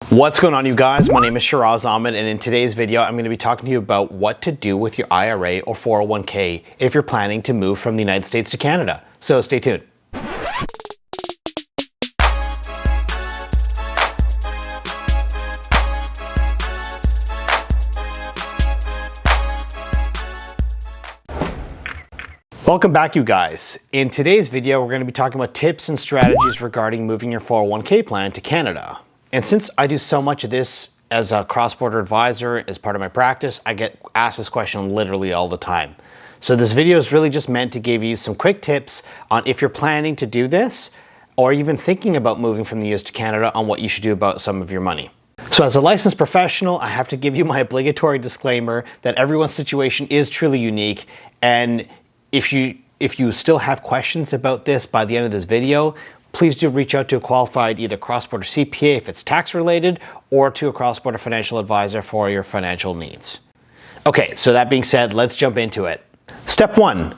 What's going on, you guys? My name is Shiraz Ahmed, and in today's video I'm going to be talking to you about what to do with your IRA or 401k if you're planning to move from the United States to Canada. So stay tuned. Welcome back, you guys. In today's video we're going to be talking about tips and strategies regarding moving your 401k plan to Canada. And since I do so much of this as a cross-border advisor, as part of my practice, I get asked this question literally all the time. So this video is really just meant to give you some quick tips on if you're planning to do this, or even thinking about moving from the US to Canada, on what you should do about some of your money. So as a licensed professional, I have to give you my obligatory disclaimer that everyone's situation is truly unique. And if you still have questions about this by the end of this video, please do reach out to a qualified either CrossBorder CPA if it's tax related, or to a CrossBorder financial advisor for your financial needs. Okay, so that being said, let's jump into it. Step one,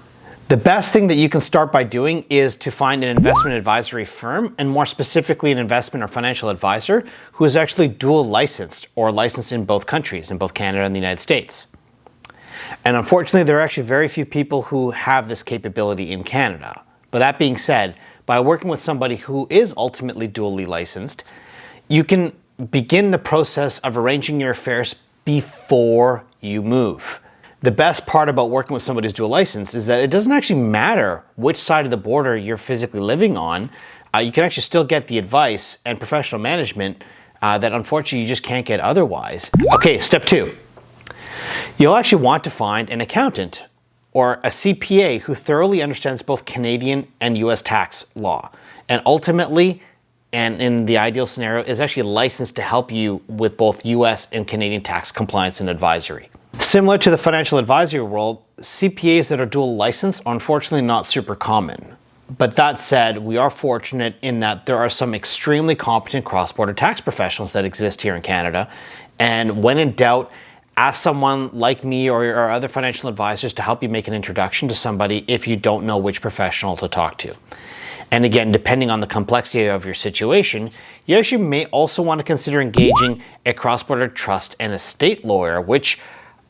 the best thing that you can start by doing is to find an investment advisory firm, and more specifically an investment or financial advisor who is actually dual licensed or licensed in both countries, in both Canada and the United States. And unfortunately, there are actually very few people who have this capability in Canada. But that being said, by working with somebody who is ultimately dually licensed, you can begin the process of arranging your affairs before you move. The best part about working with somebody who's dual licensed is that it doesn't actually matter which side of the border you're physically living on. You can actually still get the advice and professional management that unfortunately you just can't get otherwise. Okay, step two. You'll actually want to find an accountant or a CPA who thoroughly understands both Canadian and US tax law, and ultimately, and in the ideal scenario, is actually licensed to help you with both US and Canadian tax compliance and advisory. Similar to the financial advisory world, CPAs that are dual licensed are unfortunately not super common. But that said, we are fortunate in that there are some extremely competent cross-border tax professionals that exist here in Canada, and when in doubt, ask someone like me or other financial advisors to help you make an introduction to somebody if you don't know which professional to talk to. And again, depending on the complexity of your situation, you actually may also want to consider engaging a cross-border trust and estate lawyer, which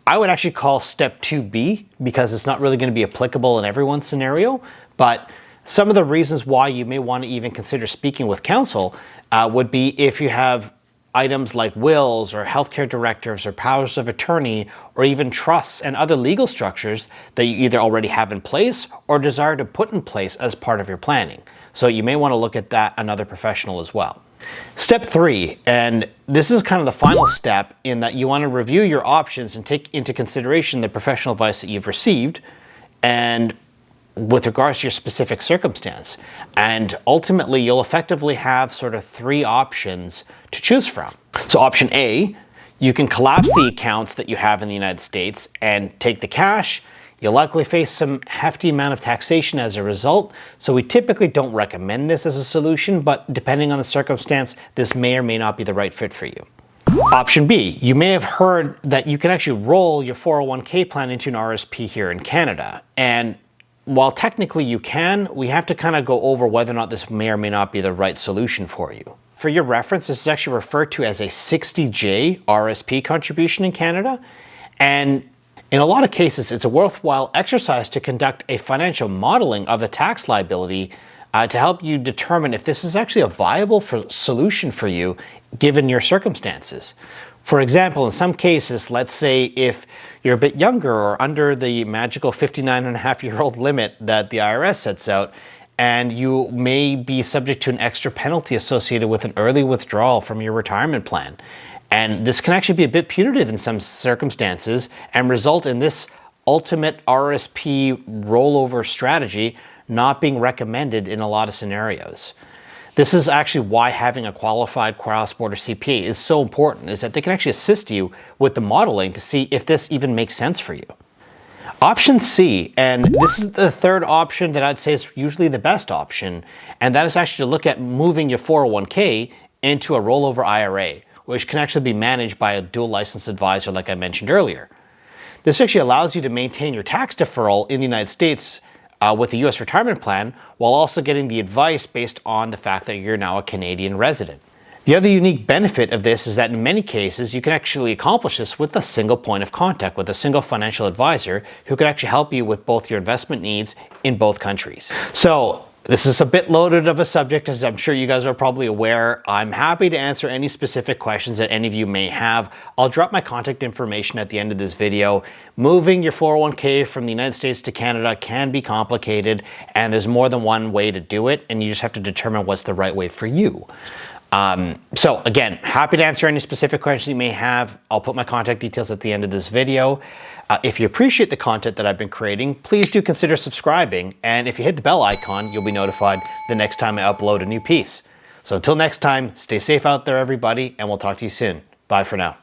I would actually call step 2B, because it's not really going to be applicable in everyone's scenario. But some of the reasons why you may want to even consider speaking with counsel would be if you have items like wills or healthcare directives or powers of attorney, or even trusts and other legal structures that you either already have in place or desire to put in place as part of your planning. So you may want to look at that, another professional as well. Step three, and this is kind of the final step, in that you want to review your options and take into consideration the professional advice that you've received, and with regards to your specific circumstance. And ultimately, you'll effectively have sort of three options to choose from. So option A, you can collapse the accounts that you have in the United States and take the cash. You'll likely face some hefty amount of taxation as a result. So we typically don't recommend this as a solution, but depending on the circumstance, this may or may not be the right fit for you. Option B, you may have heard that you can actually roll your 401k plan into an RSP here in Canada. And while technically you can, we have to kind of go over whether or not this may or may not be the right solution for you. For your reference, this is actually referred to as a 60J RSP contribution in Canada. And in a lot of cases, it's a worthwhile exercise to conduct a financial modeling of the tax liability to help you determine if this is actually a viable solution for you given your circumstances. For example, in some cases, let's say if you're a bit younger or under the magical 59.5-year-old limit that the IRS sets out, and you may be subject to an extra penalty associated with an early withdrawal from your retirement plan. And this can actually be a bit punitive in some circumstances and result in this ultimate RSP rollover strategy not being recommended in a lot of scenarios. This is actually why having a qualified cross-border CPA is so important, is that they can actually assist you with the modeling to see if this even makes sense for you. Option C, and this is the third option that I'd say is usually the best option, and that is actually to look at moving your 401k into a rollover IRA, which can actually be managed by a dual licensed advisor like I mentioned earlier. This actually allows you to maintain your tax deferral in the United States with a US retirement plan, while also getting the advice based on the fact that you're now a Canadian resident. The other unique benefit of this is that in many cases, you can actually accomplish this with a single point of contact, with a single financial advisor who can actually help you with both your investment needs in both countries. So this is a bit loaded of a subject, as I'm sure you guys are probably aware. I'm happy to answer any specific questions that any of you may have. I'll drop my contact information at the end of this video. Moving your 401k from the United States to Canada can be complicated, and there's more than one way to do it, and you just have to determine what's the right way for you. So again, happy to answer any specific questions you may have. I'll put my contact details at the end of this video. If you appreciate the content that I've been creating, please do consider subscribing. And if you hit the bell icon, you'll be notified the next time I upload a new piece. So until next time, stay safe out there, everybody, and we'll talk to you soon. Bye for now.